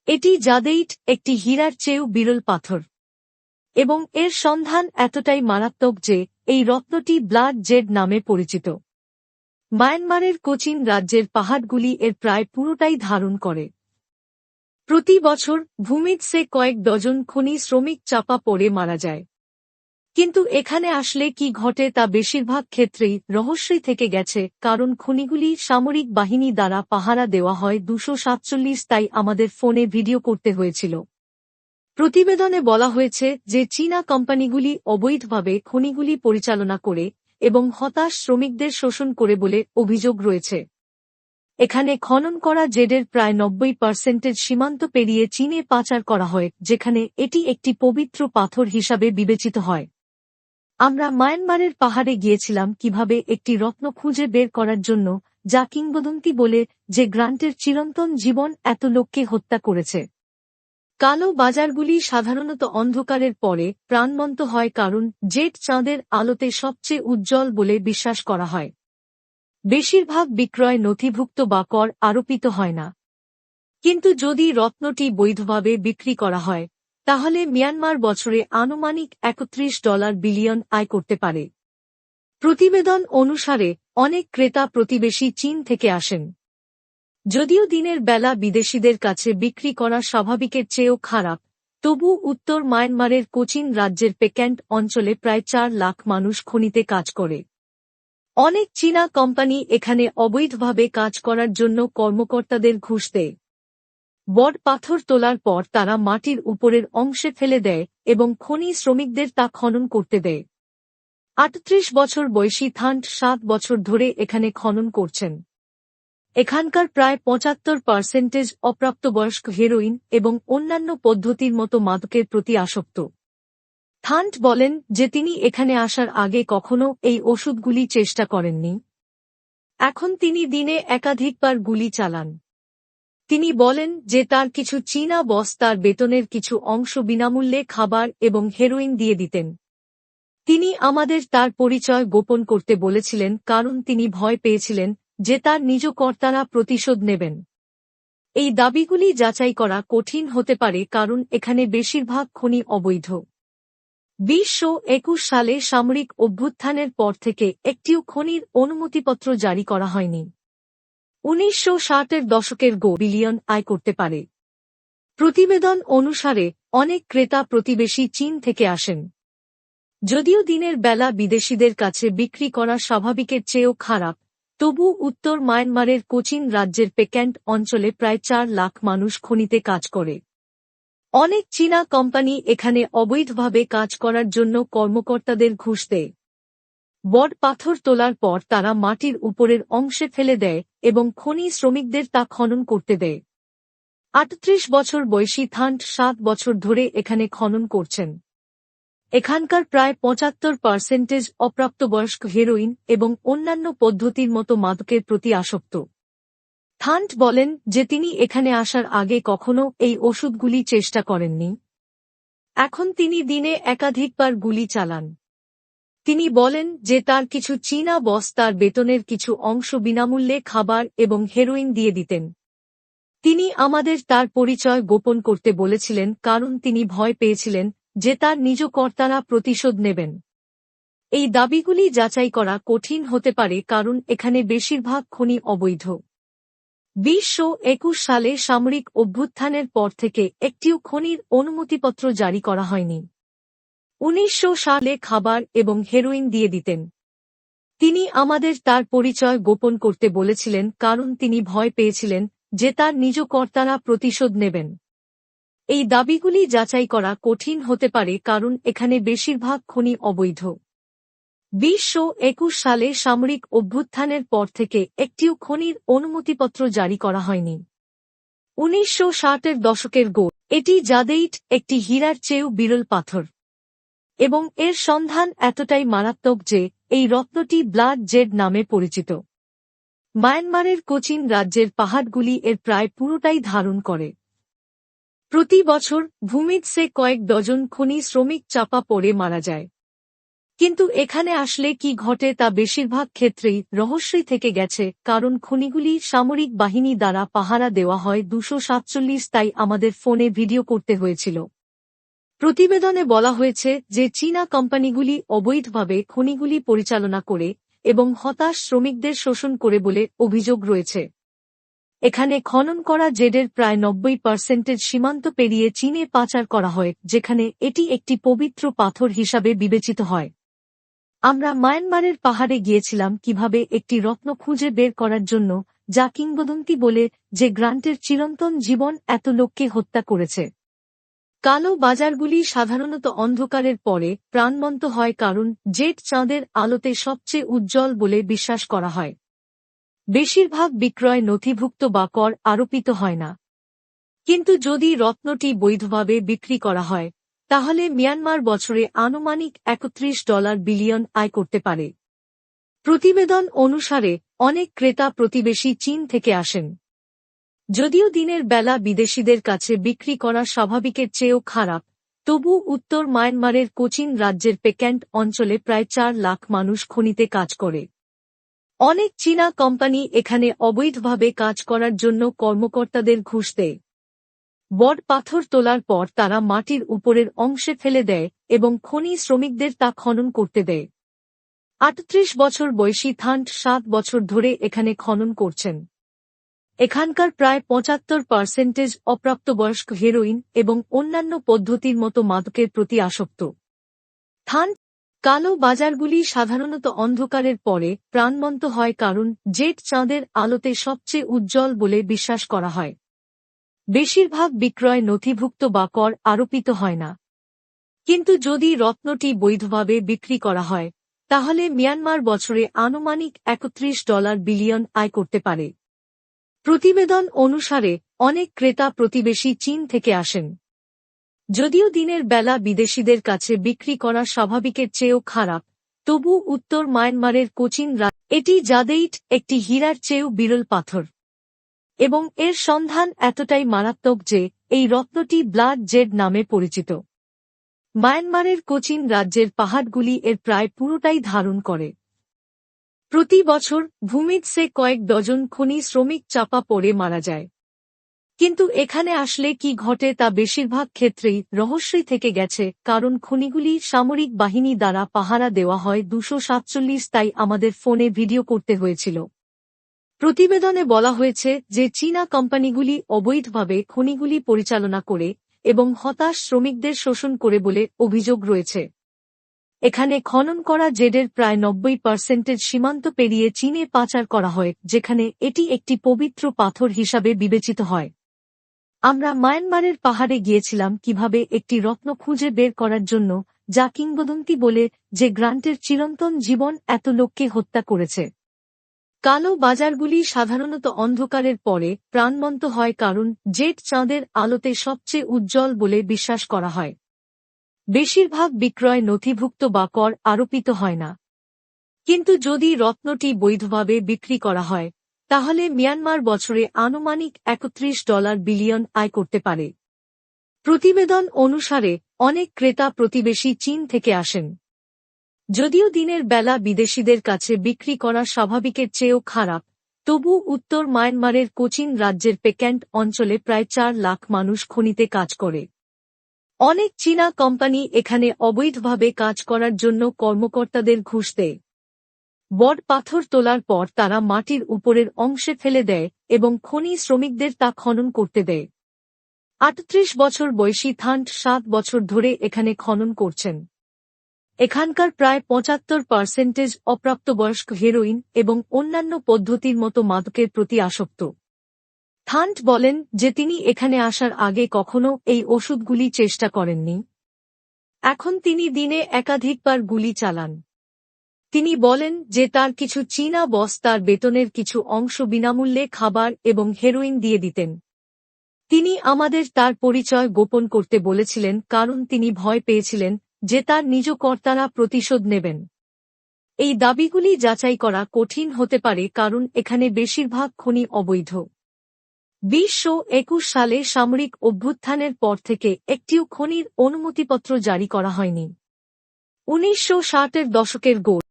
এটি জাদেইট, একটি হীরার চেয়েও বিরল পাথর, এবং এর সন্ধান এতটাই মারাত্মক যে এই রত্নটি ব্লাড জেড নামে পরিচিত। মায়ানমারের কোচিন রাজ্যের পাহাড়গুলি এর প্রায় পুরোটাই ধারণ করে। প্রতি বছর ভূমিধসে কয়েক ডজন খনি শ্রমিক চাপা পড়ে মারা যায়। কিন্তু এখানে আসলে কি ঘটে তা বেশিরভাগ ক্ষেত্রেই রহস্যই থেকে গেছে, কারণ খনিগুলি সামরিক বাহিনী দ্বারা পাহারা দেওয়া হয় 247, তাই আমাদের ফোনে ভিডিও করতে হয়েছিল। প্রতিবেদনে বলা হয়েছে যে চীনা কোম্পানিগুলি অবৈধভাবে খনিগুলি পরিচালনা করে এবং হতাশ শ্রমিকদের শোষণ করে বলে অভিযোগ রয়েছে। এখানে খনন করা জেডের প্রায় 90% সীমান্ত পেরিয়ে চীনে পাচার করা হয়, যেখানে এটি একটি পবিত্র পাথর হিসাবে বিবেচিত হয়। আমরা মায়ানমারের পাহাড়ে গিয়েছিলাম কিভাবে একটি রত্ন খুঁজে বের করার জন্য, যা কিংবদন্তি বলে যে গ্রান্টের চিরন্তন জীবন এত লোককে হত্যা করেছে। কালো বাজারগুলি সাধারণত অন্ধকারের পরে প্রাণবন্ত হয় কারণ জেড চাঁদের আলোতে সবচেয়ে উজ্জ্বল বলে বিশ্বাস করা হয়। বেশিরভাগ বিক্রয় নথিভুক্ত বা কর আরোপিত হয় না। কিন্তু যদি রত্নটি বৈধভাবে বিক্রি করা হয়, তাহলে মিয়ানমার বছরে আনুমানিক $31 বিলিয়ন আয় করতে পারে। প্রতিবেদন অনুসারে অনেক ক্রেতা প্রতিবেশী চীন থেকে আসেন। যদিও দিনের বেলা বিদেশিদের কাছে বিক্রি করা স্বাভাবিকের চেয়েও খারাপ, তবু উত্তর মায়ানমারের কোচিন রাজ্যের পেক্যান্ট অঞ্চলে প্রায় 4 লাখ মানুষ খনিতে কাজ করে। অনেক চীনা কোম্পানি এখানে অবৈধভাবে কাজ করার জন্য কর্মকর্তাদের ঘুষ দেয়। বড় পাথর তোলার পর তারা মাটির উপরের অংশে ফেলে দেয় এবং খনি শ্রমিকদের তা খনন করতে দেয়। 38 বছর বয়সী থান্ট 7 বছর ধরে এখানে খনন করছেন। এখানকার প্রায় 75% অপ্রাপ্তবয়স্ক হেরোইন এবং অন্যান্য পদ্ধতির মতো মাদকের প্রতি আসক্ত। থান্ট বলেন যে তিনি এখানে আসার আগে কখনো এই ওষুধগুলি চেষ্টা করেননি। এখন তিনি দিনে একাধিকবার গুলি চালান। তিনি বলেন যে তার কিছু চীনা বস তার বেতনের কিছু অংশ বিনামূল্যে খাবার এবং হেরোইন দিয়ে দিতেন। তিনি আমাদের তার পরিচয় গোপন করতে বলেছিলেন কারণ তিনি ভয় পেয়েছিলেন যে তার নিজ কর্তারা প্রতিশোধ নেবেন। এই দাবিগুলি যাচাই করা কঠিন হতে পারে কারণ এখানে বেশিরভাগ খনি অবৈধ। 2021 সালে সামরিক অভ্যুত্থানের পর থেকে একটিও খনির অনুমতিপত্র জারি করা হয়নি। 1960-এর দশকের বিলিয়ন আয় করতে পারে। প্রতিবেদন অনুসারে অনেক ক্রেতা প্রতিবেশী চীন থেকে আসেন। যদিও দিনের বেলা বিদেশিদের কাছে বিক্রি করা স্বাভাবিকের চেয়েও খারাপ, তবু উত্তর মায়ানমারের কোচিন রাজ্যের পেক্যান্ট অঞ্চলে প্রায় 4 লাখ মানুষ খনিতে কাজ করে। অনেক চীনা কোম্পানি এখানে অবৈধভাবে কাজ করার জন্য কর্মকর্তাদের ঘুষ দেয়। বড় পাথর তোলার পর তারা মাটির উপরের অংশে ফেলে দেয় এবং খনি শ্রমিকদের তা খনন করতে দেয়। 38 বছর বয়সী থান্ট 7 বছর ধরে এখানে খনন করছেন। এখানকার প্রায় 75% অপ্রাপ্তবয়স্ক হেরোইন এবং অন্যান্য পদ্ধতির মতো মাদকের প্রতি আসক্ত। থান্ট বলেন যে তিনি এখানে আসার আগে কখনো এই ওষুধগুলি চেষ্টা করেননি। এখন তিনি দিনে একাধিকবার গুলি চালান। তিনি বলেন যে তার কিছু চীনা বস তার বেতনের কিছু অংশ বিনামূল্যে খাবার এবং হেরোইন দিয়ে দিতেন। তিনি আমাদের তার পরিচয় গোপন করতে বলেছিলেন কারণ তিনি ভয় পেয়েছিলেন যে তার নিজ কর্তারা প্রতিশোধ নেবেন। এই দাবিগুলি যাচাই করা কঠিন হতে পারে কারণ এখানে বেশিরভাগ খনি অবৈধ। 2021 সালে সামরিক অভ্যুত্থানের পর থেকে একটিও খনির অনুমতিপত্র জারি করা হয়নি। 1960 সালে খাবার এবং হেরোইন দিয়ে দিতেন। তিনি আমাদের তার পরিচয় গোপন করতে বলেছিলেন কারণ তিনি ভয় পেয়েছিলেন যে তার নিজ কর্তারা প্রতিশোধ নেবেন। এই দাবিগুলি যাচাই করা কঠিন হতে পারে কারণ এখানে বেশিরভাগ খনি অবৈধ। 2021 সালে সামরিক অভ্যুত্থানের পর থেকে একটিও খনির অনুমতিপত্র জারি করা হয়নি। 1960-এর দশকের এটি জাদেইট, একটি হীরার চেয়েও বিরল পাথর, এবং এর সন্ধান এতটাই মারাত্মক যে এই রত্নটি ব্লাড জেড নামে পরিচিত। মায়ানমারের কোচিন রাজ্যের পাহাড়গুলি এর প্রায় পুরোটাই ধারণ করে। প্রতি বছর ভূমিধসে কয়েক ডজন খনি শ্রমিক চাপা পড়ে মারা যায়। কিন্তু এখানে আসলে কি ঘটে তা বেশিরভাগ ক্ষেত্রেই রহস্যই থেকে গেছে, কারণ খনিগুলি সামরিক বাহিনী দ্বারা পাহারা দেওয়া হয় 247, তাই আমাদের ফোনে ভিডিও করতে হয়েছিল। প্রতিবেদনে বলা হয়েছে যে চীনা কোম্পানিগুলি অবৈধভাবে খনিগুলি পরিচালনা করে এবং হতাশ শ্রমিকদের শোষণ করে বলে অভিযোগ রয়েছে। এখানে খনন করা জেডের প্রায় 90% সীমান্ত পেরিয়ে চীনে পাচার করা হয়, যেখানে এটি একটি পবিত্র পাথর হিসাবে বিবেচিত হয়। আমরা মায়ানমারের পাহাড়ে গিয়েছিলাম কিভাবে একটি রত্ন খুঁজে বের করার জন্য, যা কিংবদন্তি বলে যে গ্রান্টের চিরন্তন জীবন এত লোককে হত্যা করেছে। কালো বাজারগুলি সাধারণত অন্ধকারের পরে প্রাণবন্ত হয় কারণ জেড চাঁদের আলোতে সবচেয়ে উজ্জ্বল বলে বিশ্বাস করা হয়। বেশিরভাগ বিক্রয় নথিভুক্ত বা কর আরোপিত হয় না। কিন্তু যদি রত্নটি বৈধভাবে বিক্রি করা হয়, তাহলে মিয়ানমার বছরে আনুমানিক $31 বিলিয়ন আয় করতে পারে। প্রতিবেদন অনুসারে অনেক ক্রেতা প্রতিবেশী চীন থেকে আসেন। যদিও দিনের বেলা বিদেশিদের কাছে বিক্রি করা স্বাভাবিকের চেয়েও খারাপ, তবু উত্তর মায়ানমারের কোচিন রাজ্যের পেক্যান্ট অঞ্চলে প্রায় 4 লাখ মানুষ খনিতে কাজ করে। অনেক চীনা কোম্পানি এখানে অবৈধভাবে কাজ করার জন্য কর্মকর্তাদের ঘুষ দেয়। বড় পাথর তোলার পর তারা মাটির উপরের অংশে ফেলে দেয় এবং খনি শ্রমিকদের তা খনন করতে দেয়। 38 বছর বয়সী থান্ট 7 বছর ধরে এখানে খনন করছেন। এখানকার প্রায় 75% অপ্রাপ্তবয়স্ক হেরোইন এবং অন্যান্য পদ্ধতির মতো মাদকের প্রতি আসক্ত। থান্ট কালো বাজারগুলি সাধারণত অন্ধকারের পরে প্রাণবন্ত হয় কারণ জেড চাঁদের আলোতে সবচেয়ে উজ্জ্বল বলে বিশ্বাস করা হয়। বেশিরভাগ বিক্রয় নথিভুক্ত বা কর আরোপিত হয় না। কিন্তু যদি রত্নটি বৈধভাবে বিক্রি করা হয়, তাহলে মিয়ানমার বছরে আনুমানিক $31 বিলিয়ন আয় করতে পারে। প্রতিবেদন অনুসারে অনেক ক্রেতা প্রতিবেশী চীন থেকে আসেন। যদিও দিনের বেলা বিদেশিদের কাছে বিক্রি করা স্বাভাবিকের চেয়েও খারাপ, তবু উত্তর মায়ানমারের কোচিন এটি জাদেইট একটি হীরার চেয়েও বিরল পাথর এবং এর সন্ধান এতটাই মারাত্মক যে এই রত্নটি ব্লাড জেড নামে পরিচিত। মায়ানমারের কোচিন রাজ্যের পাহাড়গুলি এর প্রায় পুরোটাই ধারণ করে। প্রতি বছর ভূমিধসে কয়েক ডজন খনি শ্রমিক চাপা পড়ে মারা যায়। কিন্তু এখানে আসলে কি ঘটে তা বেশিরভাগ ক্ষেত্রেই রহস্যই থেকে গেছে, কারণ খনিগুলি সামরিক বাহিনী দ্বারা পাহারা দেওয়া হয় 247, তাই আমাদের ফোনে ভিডিও করতে হয়েছিল। প্রতিবেদনে বলা হয়েছে যে চীনা কোম্পানিগুলি অবৈধভাবে খনিগুলি পরিচালনা করে এবং হতাশ শ্রমিকদের শোষণ করে বলে অভিযোগ রয়েছে। এখানে খনন করা জেডের প্রায় 90% সীমান্ত পেরিয়ে চীনে পাচার করা হয়, যেখানে এটি একটি পবিত্র পাথর হিসাবে বিবেচিত হয়। আমরা মায়ানমারের পাহাড়ে গিয়েছিলাম কিভাবে একটি রত্ন খুঁজে বের করার জন্য, যা কিংবদন্তি বলে যে গ্রান্টের চিরন্তন জীবন এত লোককে হত্যা করেছে। কালো বাজারগুলি সাধারণত অন্ধকারের পরে প্রাণবন্ত হয় কারণ জেড চাঁদের আলোতে সবচেয়ে উজ্জ্বল বলে বিশ্বাস করা হয়। বেশিরভাগ বিক্রয় নথিভুক্ত বা কর আরোপিত হয় না। কিন্তু যদি রত্নটি বৈধভাবে বিক্রি করা হয়, তাহলে মিয়ানমার বছরে আনুমানিক $31 বিলিয়ন আয় করতে পারে। প্রতিবেদন অনুসারে অনেক ক্রেতা প্রতিবেশী চীন থেকে আসেন। যদিও দিনের বেলা বিদেশিদের কাছে বিক্রি করা স্বাভাবিকের চেয়েও খারাপ, তবু উত্তর মায়ানমারের কোচিন রাজ্যের পেক্যান্ট অঞ্চলে প্রায় 4 লাখ মানুষ খনিতে কাজ করে। অনেক চীনা কোম্পানি এখানে অবৈধভাবে কাজ করার জন্য কর্মকর্তাদের ঘুষ দেয়। বড় পাথর তোলার পর তারা মাটির উপরের অংশে ফেলে দেয় এবং খনি শ্রমিকদের তা খনন করতে দেয়। 38 বছর বয়সী থান্ট 7 বছর ধরে এখানে খনন করছেন। এখানকার প্রায় 75% অপ্রাপ্তবয়স্ক হেরোইন এবং অন্যান্য পদ্ধতির মতো মাদকের প্রতি আসক্ত। থান্ট বলেন যে তিনি এখানে আসার আগে কখনো এই ওষুধগুলি চেষ্টা করেননি। এখন তিনি দিনে একাধিকবার গুলি চালান। তিনি বলেন যে তার কিছু চীনা বস তার বেতনের কিছু অংশ বিনামূল্যে খাবার এবং হেরোইন দিয়ে দিতেন। তিনি আমাদের তার পরিচয় গোপন করতে বলেছিলেন কারণ তিনি ভয় পেয়েছিলেন যে তার নিজ কর্তারা প্রতিশোধ নেবেন। এই দাবিগুলি যাচাই করা কঠিন হতে পারে কারণ এখানে বেশিরভাগ খনি অবৈধ। 2021 সালে সামরিক অভ্যুত্থানের পর থেকে একটিও খনির অনুমতিপত্র জারি করা হয়নি। 1960-এর দশকের গোল।